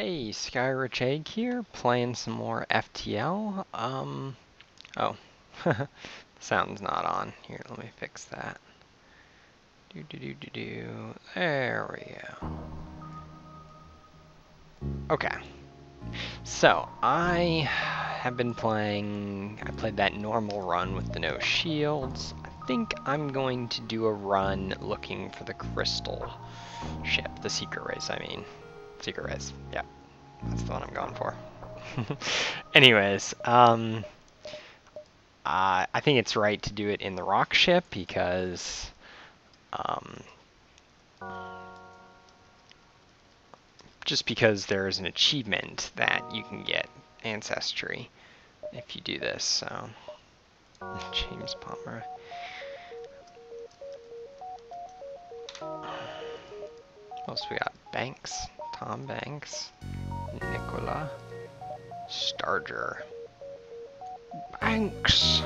Hey, skyorrichegg here, playing some more FTL. Oh, sound's not on. Here, let me fix that. There we go. Okay. So, I have been playing, I played that normal run with the no shields. I think I'm going to do a run looking for the crystal ship, the secret race, I mean. Secret race, yeah. That's the one I'm going for. Anyways, I think it's right to do it in the rock ship because just because there's an achievement that you can get ancestry if you do this. So James Palmer. What else we got? Banks, Tom Banks, Nicola, Starger. Banks.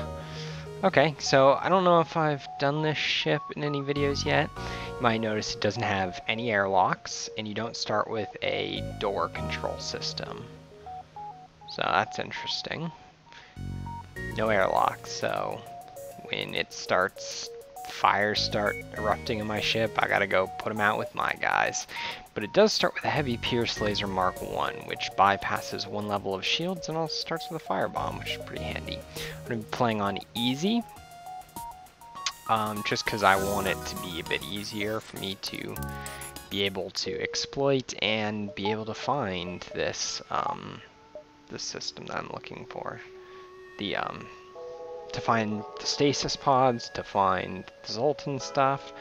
Okay, so I don't know if I've done this ship in any videos yet. You might notice it doesn't have any airlocks, and you don't start with a door control system. So that's interesting. No airlocks, so when it starts, fires start erupting in my ship, I gotta go put them out with my guys. But it does start with a heavy pierce laser Mark 1, which bypasses one level of shields and also starts with a firebomb, which is pretty handy. I'm gonna be playing on easy, just because I want it to be a bit easier for me to be able to exploit and be able to find this this system that I'm looking for. The to find the stasis pods, to find the Zoltan stuff.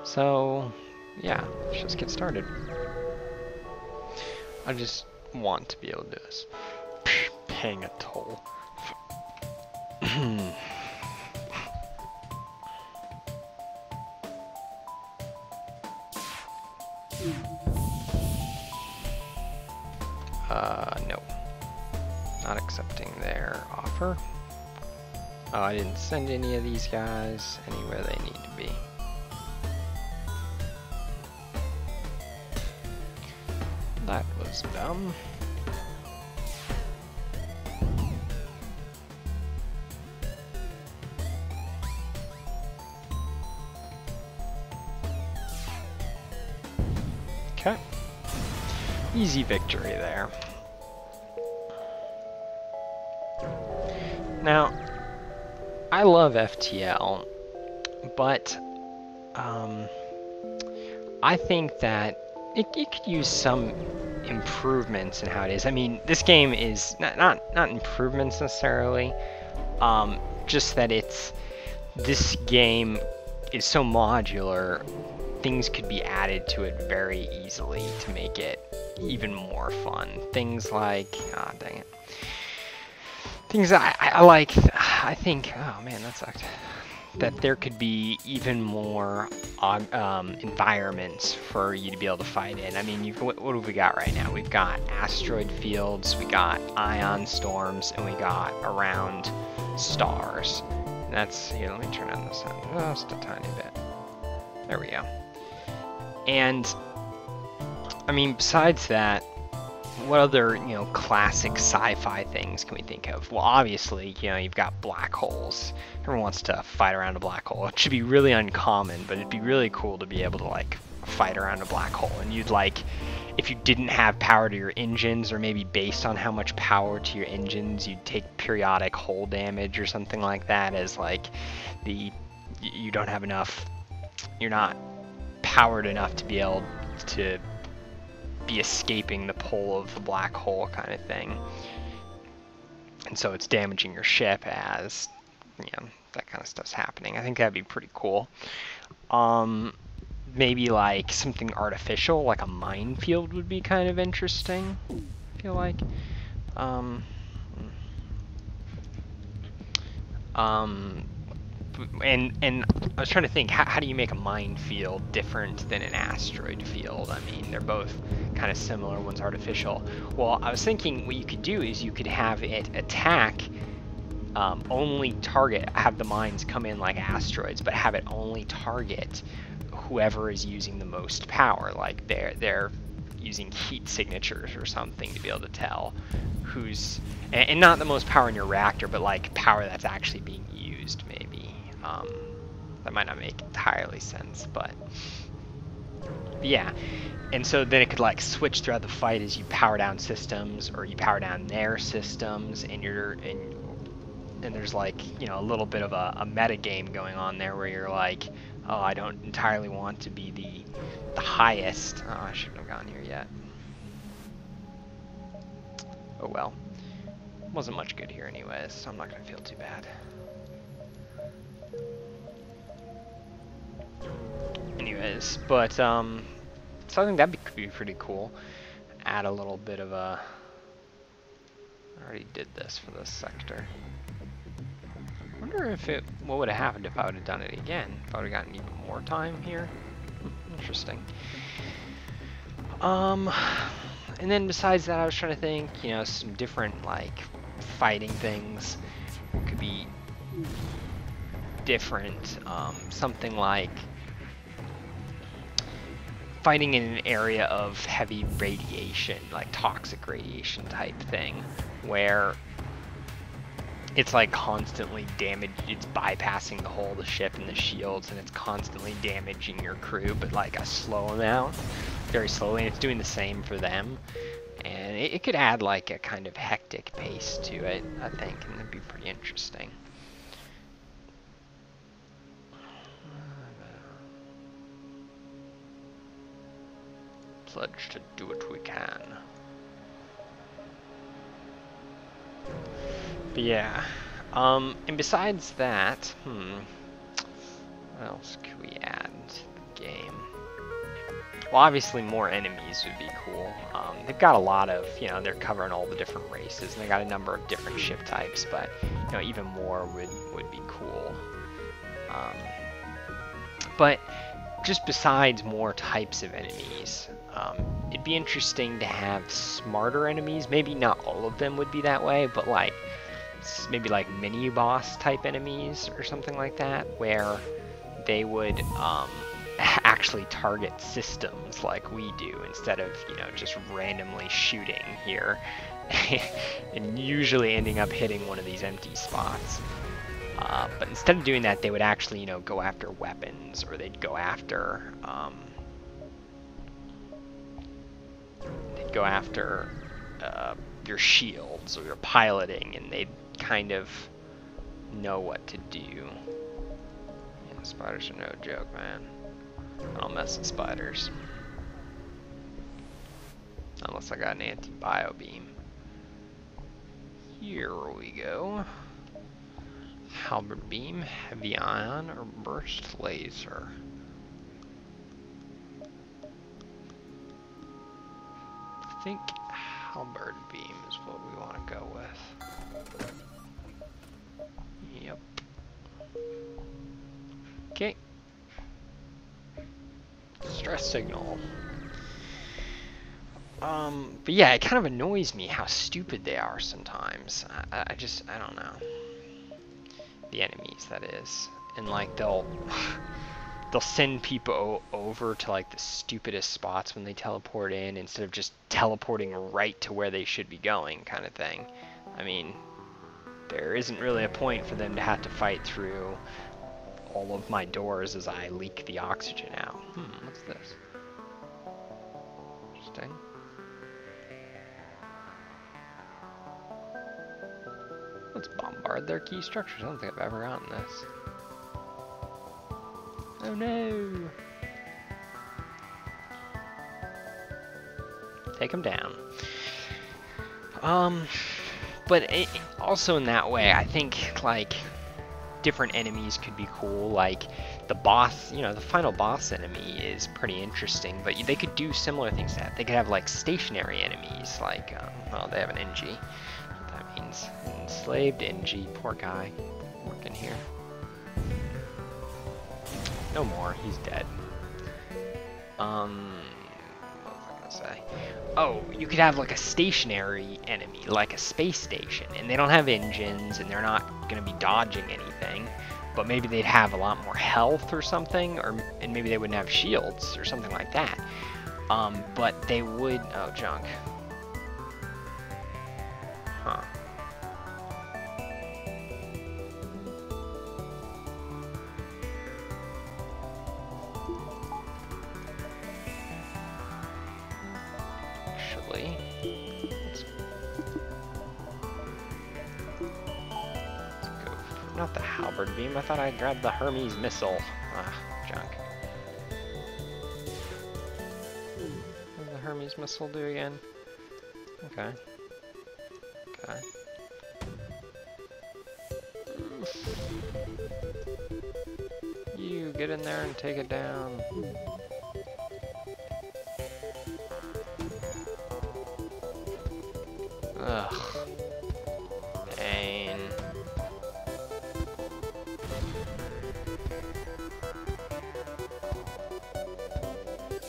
So yeah, let's just get started. I just want to be able to do this. Paying a toll. No. Not accepting their offer. Oh, I didn't send any of these guys anywhere they need to be. That was dumb. Okay. Easy victory there. Now, I love FTL, but I think that it could use some improvements in how it is. I mean, this game is not improvements necessarily, just that this game is so modular. Things could be added to it very easily to make it even more fun. Things like, dang it. Things I like, I think, oh man, that sucked. That there could be even more environments for you to be able to fight in. I mean, what have we got right now? We've got asteroid fields, we got ion storms, and we got around stars. And that's, here, let me turn on the sun just a tiny bit. There we go. And, I mean, besides that, what other, classic sci-fi things can we think of? Well, obviously, you've got black holes. Everyone wants to fight around a black hole. It should be really uncommon, but it'd be really cool to be able to, fight around a black hole. And you'd, if you didn't have power to your engines, or maybe based on how much power to your engines, you'd take periodic hull damage or something like that as, you don't have enough, you're not powered enough to be able to be escaping the pull of the black hole kind of thing. And so it's damaging your ship as, that kind of stuff's happening. I think that'd be pretty cool. Maybe something artificial, like a minefield would be kind of interesting, I feel like. And I was trying to think, how do you make a minefield different than an asteroid field? I mean, they're both kind of similar, one's artificial. Well, I was thinking what you could do is you could have it attack, only target, have the mines come in like asteroids, but have it only target whoever is using the most power. Like they're using heat signatures or something to be able to tell who's, and not the most power in your reactor, but like power that's actually being used, maybe. That might not make entirely sense, but yeah. And so then it could like switch throughout the fight as you power down systems or you power down their systems, and there's like, you know, a little bit of a meta game going on there where you're like, oh, I don't entirely want to be the highest. Oh, I shouldn't have gone here yet. Oh well. Wasn't much good here anyways, so I'm not gonna feel too bad. Anyways, but so I think could be pretty cool. Add a little bit of a. I already did this for this sector. I wonder if what would have happened if I would have done it again? If I would have gotten even more time here. Interesting. And then besides that, I was trying to think, you know, some different like fighting things could be different. Something like fighting in an area of heavy radiation, like toxic radiation type thing, where it's like constantly it's bypassing the whole of the ship and the shields, and it's constantly damaging your crew, but like a slow amount, very slowly, and it's doing the same for them. And it could add like a kind of hectic pace to it, I think, and it'd be pretty interesting. Pledge to do what we can. But yeah, and besides that, what else could we add to the game? Well, obviously more enemies would be cool. They've got a lot of, you know, they're covering all the different races, and they got a number of different ship types, but, you know, even more would be cool. But just besides more types of enemies, it'd be interesting to have smarter enemies. Maybe not all of them would be that way, but like maybe like mini boss type enemies or something like that, where they would actually target systems like we do, instead of, you know, just randomly shooting here and usually ending up hitting one of these empty spots. But instead of doing that, they would actually, you know, go after weapons, or they'd go after your shields or your piloting, and they'd kind of know what to do. Yeah, spiders are no joke, man. I don't mess with spiders. Unless I got an anti-bio beam. Here we go. Halberd beam, heavy ion, or burst laser. I think halberd beam is what we want to go with. Yep. Okay. Stress signal. But yeah, it kind of annoys me how stupid they are sometimes. I don't know. The enemies, that is. And like they'll send people over to like the stupidest spots when they teleport in, instead of just teleporting right to where they should be going, kind of thing. I mean, there isn't really a point for them to have to fight through all of my doors as I leak the oxygen out. What's this? Interesting. Let's bombard their key structures. I don't think I've ever gotten this. Oh no! Take them down. But also in that way, I think like different enemies could be cool. Like the boss, you know, the final boss enemy is pretty interesting, but they could do similar things to that. They could have like stationary enemies, like well, they have an NG. What that means? Enslaved NG, poor guy, working here. No more, he's dead. What was I gonna say? Oh, you could have like a stationary enemy, like a space station, and they don't have engines, and they're not gonna be dodging anything, but maybe they'd have a lot more health or something, and maybe they wouldn't have shields or something like that. But they would, oh, junk. Huh. Actually, let's go for, not the halberd beam. I thought I grabbed the Hermes missile. Ah, junk. What does the Hermes missile do again? Okay. Okay. You get in there and take it down. Ugh. Pain.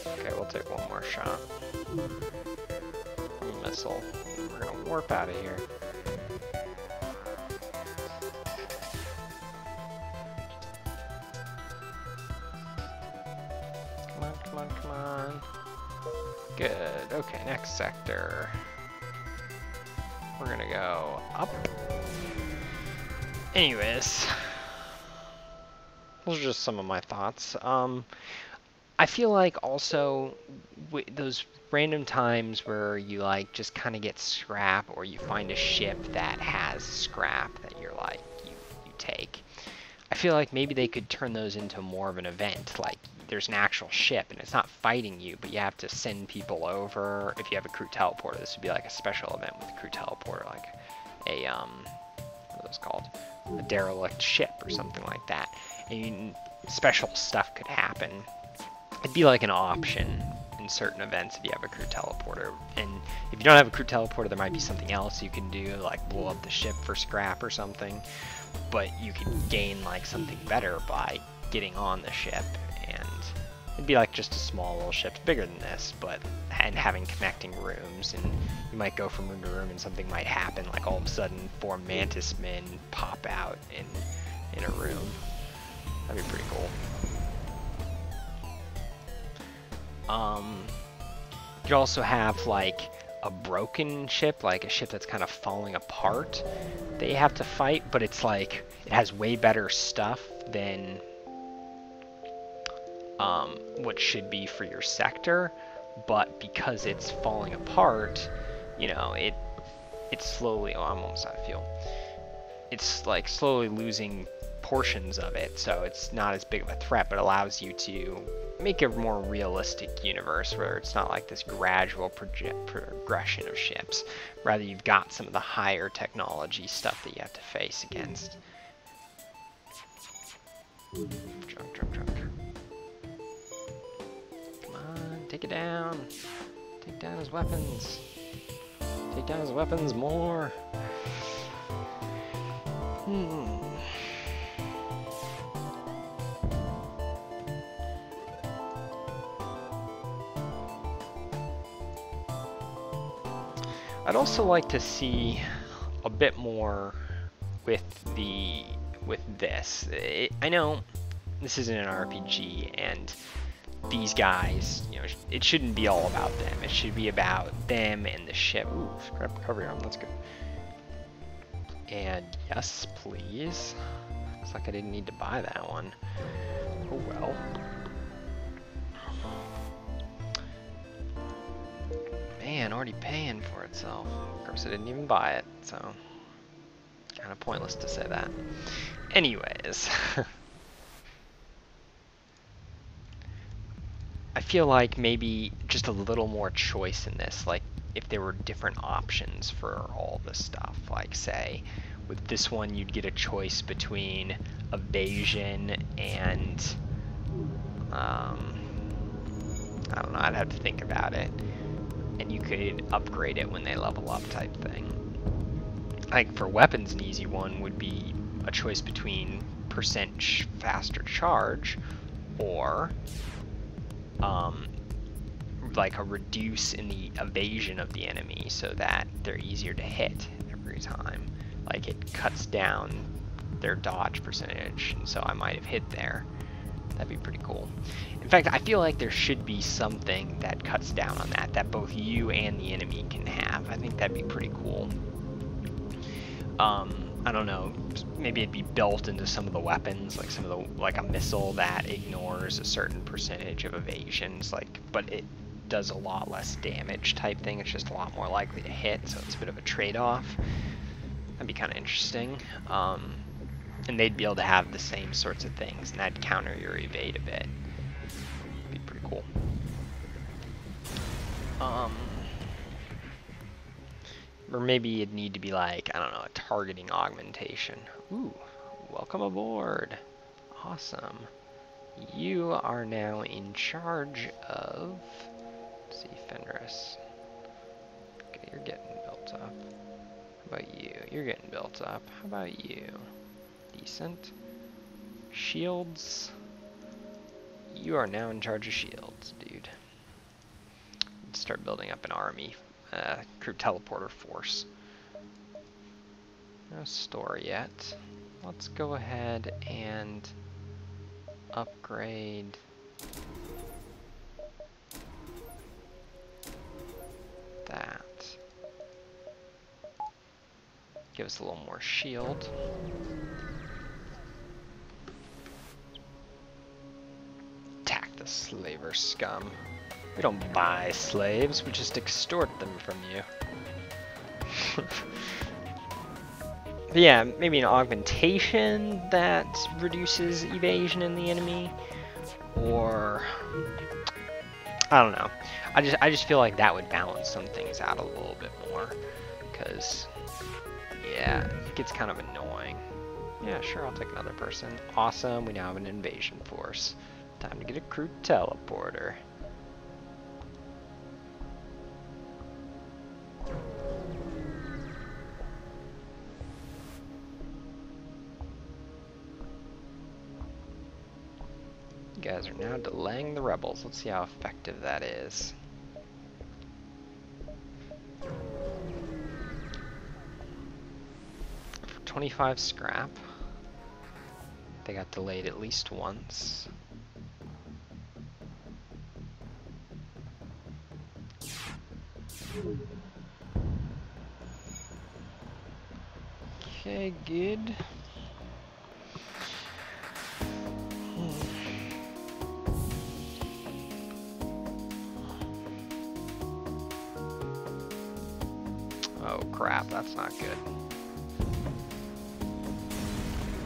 Okay, we'll take one more shot. Missile. We're gonna warp out of here. Come on, come on, come on. Good. Okay, next sector. We're gonna go up. Anyways, those are just some of my thoughts. I feel like also those random times where you like just kind of get scrap, or you find a ship that has scrap that you're like you take. I feel like maybe they could turn those into more of an event. Like there's an actual ship and it's not fighting you, but you have to send people over. If you have a crew teleporter, this would be like a special event with a crew teleporter, like a what are those called? A derelict ship or something like that. And special stuff could happen. It'd be like an option in certain events if you have a crew teleporter. And if you don't have a crew teleporter, there might be something else you can do, like blow up the ship for scrap or something. But you could gain like something better by getting on the ship. And it'd be like just a small little ship, bigger than this, but and having connecting rooms. And you might go from room to room and something might happen, like all of a sudden 4 mantis men pop out in a room. That'd be pretty cool. You could also have like a broken ship, like a ship that's kind of falling apart that you have to fight, but it's like it has way better stuff than what should be for your sector, but because it's falling apart, you know, it's slowly, oh, I'm almost out of fuel. It's like slowly losing portions of it, so it's not as big of a threat, but allows you to make a more realistic universe where it's not like this gradual progression of ships. Rather, you've got some of the higher technology stuff that you have to face against. Drunk, drunk, drunk. Come on, take it down. Take down his weapons. Take down his weapons more. I'd also like to see a bit more with this. I know this isn't an RPG, and these guys, you know, it shouldn't be all about them. It should be about them and the ship. Ooh, scrap recovery arm, that's good. And yes, please. Looks like I didn't need to buy that one. Oh well. Man, already paying for itself. Of course, I didn't even buy it, so kind of pointless to say that. Anyways, I feel like maybe just a little more choice in this. Like, if there were different options for all this stuff. Like, say, with this one, you'd get a choice between evasion and I don't know. I'd have to think about it. And you could upgrade it when they level up type thing. Like for weapons, an easy one would be a choice between percent faster charge or like a reduce in the evasion of the enemy so that they're easier to hit every time. Like it cuts down their dodge percentage, and so I might have hit there. That'd be pretty cool. In fact, I feel like there should be something that cuts down on that, that both you and the enemy can have. I think that'd be pretty cool. I don't know, maybe it'd be built into some of the weapons, like some of the, like a missile that ignores a certain percentage of evasions, like, but it does a lot less damage type thing. It's just a lot more likely to hit, so it's a bit of a trade-off. That'd be kind of interesting. And they'd be able to have the same sorts of things, and that'd counter your evade a bit. Be pretty cool. Or maybe it'd need to be like, I don't know, a targeting augmentation. Ooh, welcome aboard. Awesome. You are now in charge of, let's see, Fenris. Okay, you're getting built up. How about you? You're getting built up. How about you? Decent. Shields. You are now in charge of shields, dude. Let's start building up an army. Crew teleporter force. No store yet. Let's go ahead and upgrade that. Give us a little more shield. Attack the slaver scum. We don't buy slaves, we just extort them from you. But yeah, maybe an augmentation that reduces evasion in the enemy, or I don't know. I just feel like that would balance some things out a little bit more, because yeah, it gets kind of annoying. Yeah, sure, I'll take another person. Awesome, we now have an invasion force. Time to get a crew teleporter. You guys are now delaying the rebels. Let's see how effective that is. For 25 scrap, they got delayed at least once. Okay, good. Oh crap, that's not good.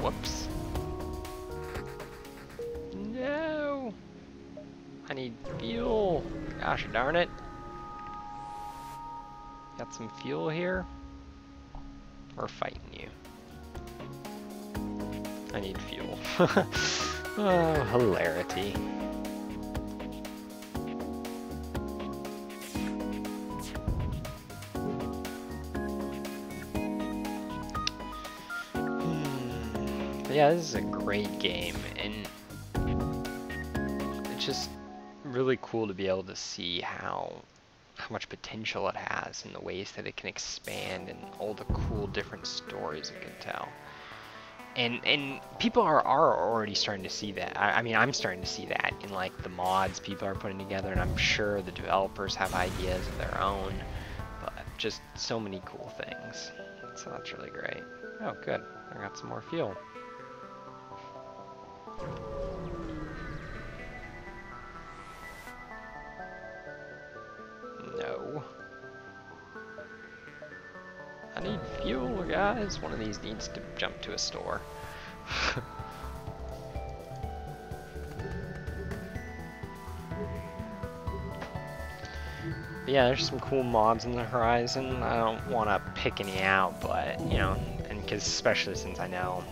Whoops. No! I need fuel. Gosh darn it. Got some fuel here? We're fighting you. I need fuel. Oh, hilarity. But yeah, this is a great game, and it's just really cool to be able to see how much potential it has and the ways that it can expand and all the cool different stories it can tell. And people are already starting to see that. I mean, I'm starting to see that in like the mods people are putting together, and I'm sure the developers have ideas of their own, but just so many cool things. So that's really great. Oh, good. I got some more fuel. No. I need fuel, guys. One of these needs to jump to a store. Yeah, there's some cool mods in the horizon. I don't want to pick any out, but, you know, and because especially since I know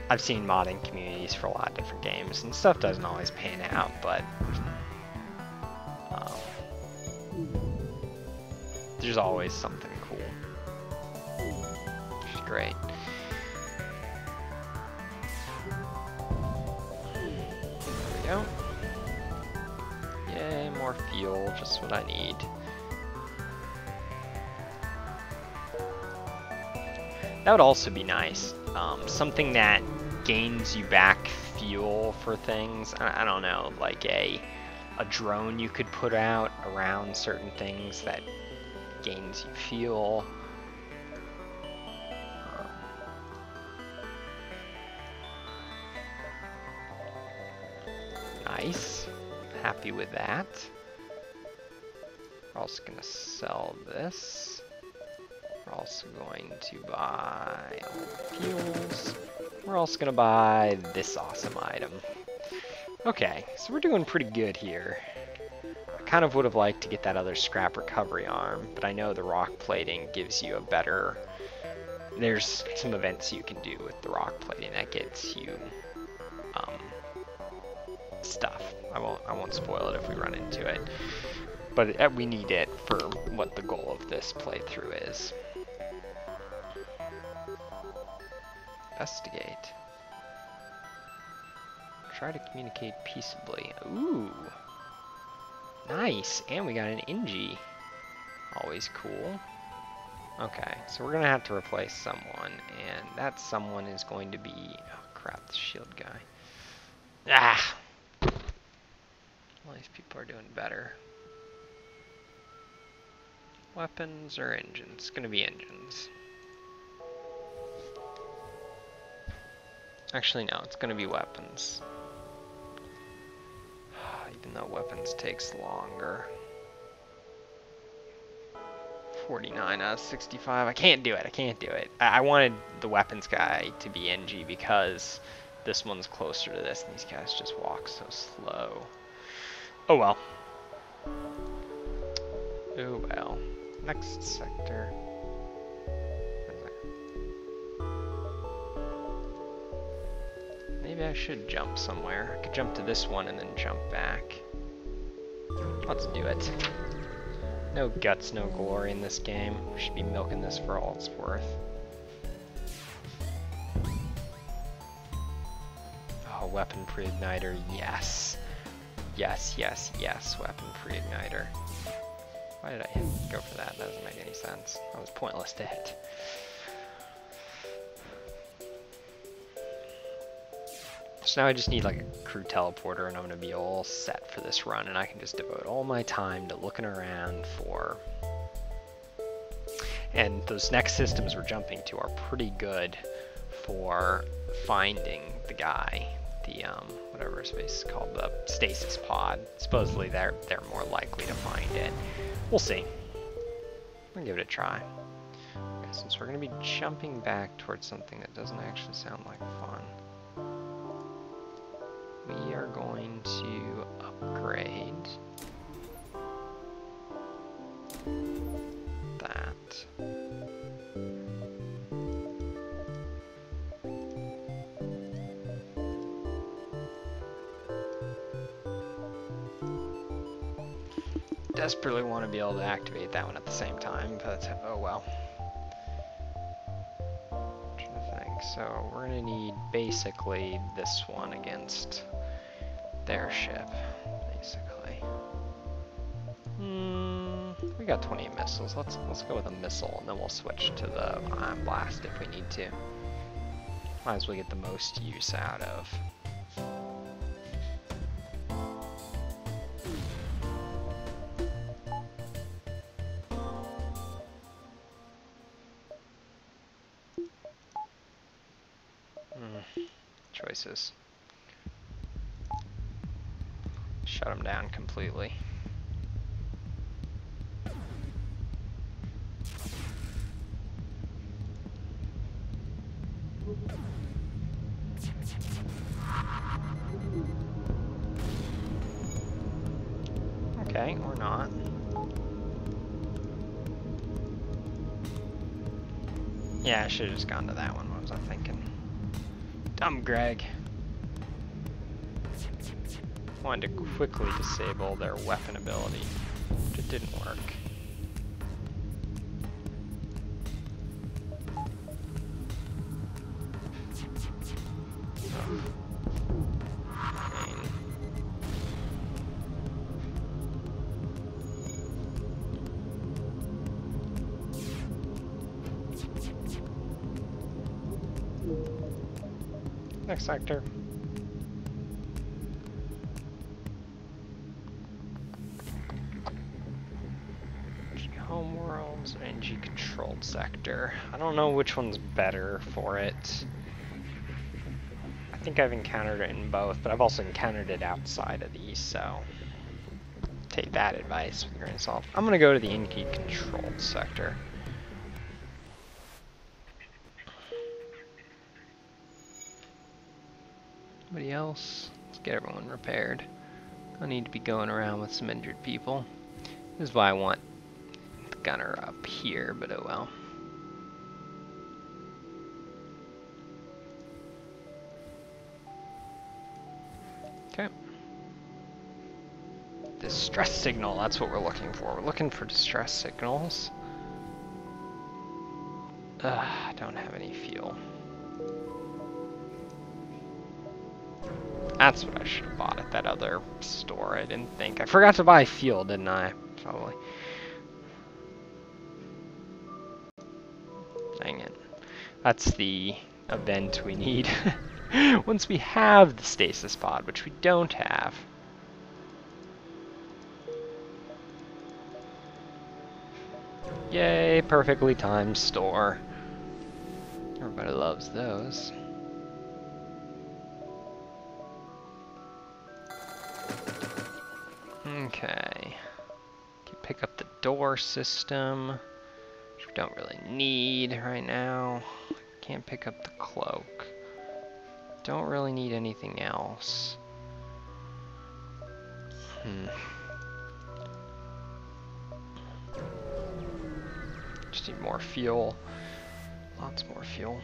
I've seen modding communities for a lot of different games, and stuff doesn't always pan out, but there's always something cool, which is great. There we go. Yay, more fuel, just what I need. That would also be nice. Something that gains you back fuel for things. I don't know, like a drone you could put out around certain things that gains you fuel. Nice. Happy with that. We're also going to sell this. We're also going to buy fuels. We're also going to buy this awesome item. Okay, so we're doing pretty good here. I kind of would have liked to get that other scrap recovery arm, but I know the rock plating gives you a better... There's some events you can do with the rock plating that gets you stuff. I won't spoil it if we run into it, but we need it for what the goal of this playthrough is. Investigate. Try to communicate peaceably. Ooh, nice, and we got an Inji. Always cool. Okay, so we're gonna have to replace someone, and that someone is going to be, oh crap, the shield guy. Ah! All these people are doing better. Weapons or engines? It's gonna be engines. Actually, no, it's gonna be weapons. Even though weapons takes longer. 49 out of 65. I can't do it. I can't do it. I wanted the weapons guy to be NG because this one's closer to this, and these guys just walk so slow. Oh well. Oh well. Next sector. Maybe I should jump somewhere. I could jump to this one and then jump back. Let's do it. No guts, no glory in this game. We should be milking this for all it's worth. Oh, weapon pre-igniter, yes. Yes, yes, yes, weapon pre-igniter. Why did I go for that? That doesn't make any sense. That was pointless to hit. So now I just need like a crew teleporter and I'm going to be all set for this run, and I can just devote all my time to looking around for... And those next systems we're jumping to are pretty good for finding the guy, the whatever his face is called, the stasis pod. Supposedly they're more likely to find it. We'll see. We'll give it a try. Okay, since we're going to be jumping back towards something that doesn't actually sound like fun, we are going to upgrade that. Desperately want to be able to activate that one at the same time, but oh well. I'm trying to think. So we're going to need basically this one against their ship, basically. We got 20 missiles. Let's go with a missile, and then we'll switch to the ion blast if we need to. Might as well get the most use out of. Choices. Shut them down completely. Okay, or not. Yeah, I should have just gone to that one. What was I thinking? Dumb Greg. Wanted to quickly disable their weapon ability, but it didn't work. Next sector. Homeworlds, energy controlled sector. I don't know which one's better for it. I think I've encountered it in both, but I've also encountered it outside of these, so take that advice with a grain of salt. I'm gonna go to the energy controlled sector. Anybody else? Let's get everyone repaired. I need to be going around with some injured people. This is why I want the gunner up here, but oh well. Okay. Distress signal, that's what we're looking for. We're looking for distress signals. I don't have any fuel. That's what I should have bought at that other store. I didn't think. I forgot to buy fuel, didn't I? Probably. Dang it. That's the event we need. Once we have the stasis pod, which we don't have. Yay, perfectly timed store. Everybody loves those. Okay. Can pick up the door system, which we don't really need right now. Can't pick up the cloak. Don't really need anything else. Just need more fuel. Lots more fuel.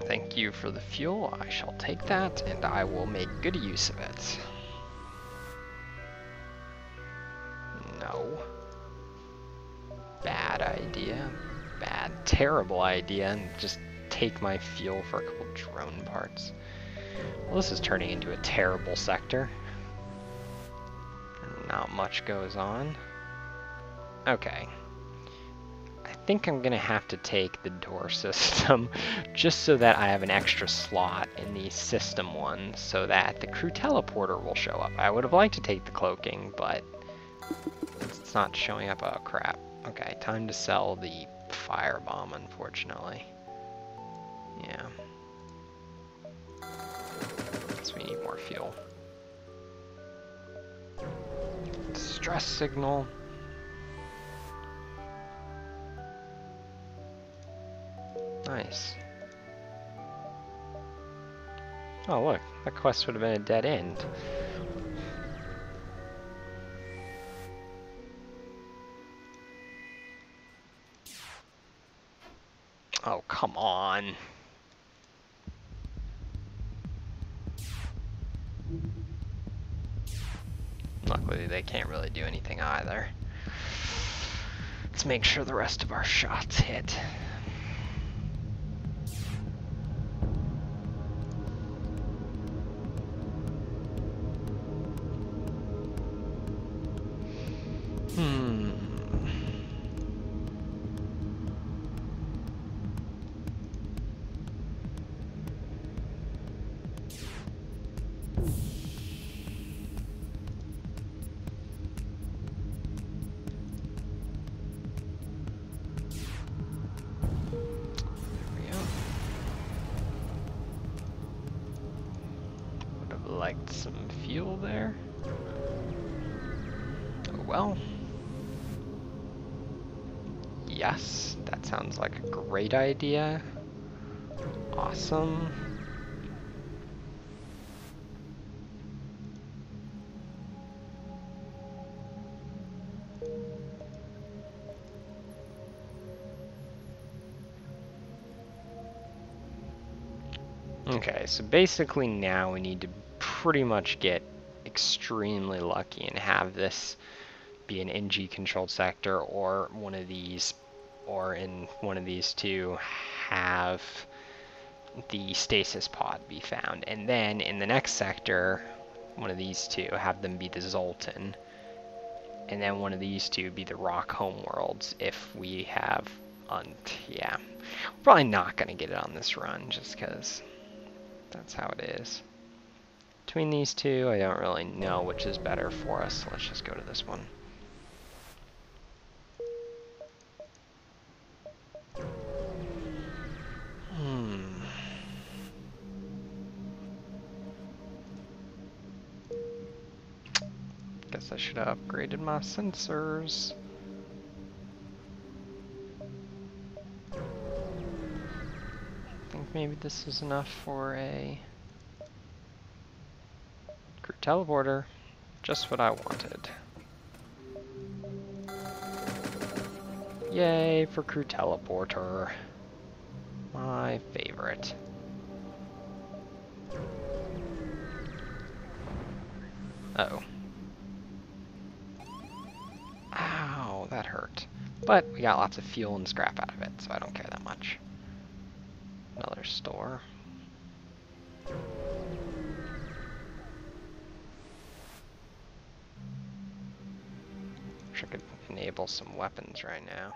Thank you for the fuel. I shall take that, and I will make good use of it. No. Bad idea. Bad, terrible idea. And just take my fuel for a couple drone parts. Well, this is turning into a terrible sector. And not much goes on. Okay. I think I'm gonna have to take the door system just so that I have an extra slot in the system one so that the crew teleporter will show up. I would have liked to take the cloaking, but it's not showing up. Oh crap. Okay, time to sell the firebomb, unfortunately. Yeah. So we need more fuel. Distress signal. Nice. Oh look, that quest would have been a dead end. Oh, come on. Luckily, they can't really do anything either. Let's make sure the rest of our shots hit. Liked some fuel there. Oh well. Yes, that sounds like a great idea. Awesome. Okay, so basically now we need to pretty much get extremely lucky and have this be an NG controlled sector or one of these, or in one of these two have the stasis pod be found, and then in the next sector one of these two have them be the Zoltan, and then one of these two be the Rock homeworlds if we have yeah, we're probably not gonna get it on this run just because That's how it is. Between these two, I don't really know which is better for us. So let's just go to this one. Guess I should have upgraded my sensors. I think maybe this is enough for a crew teleporter. Just what I wanted. Yay for crew teleporter. My favorite. Uh-oh. Ow, that hurt. But we got lots of fuel and scrap out of it, so I don't care that much. Another store. Wish I could enable some weapons right now.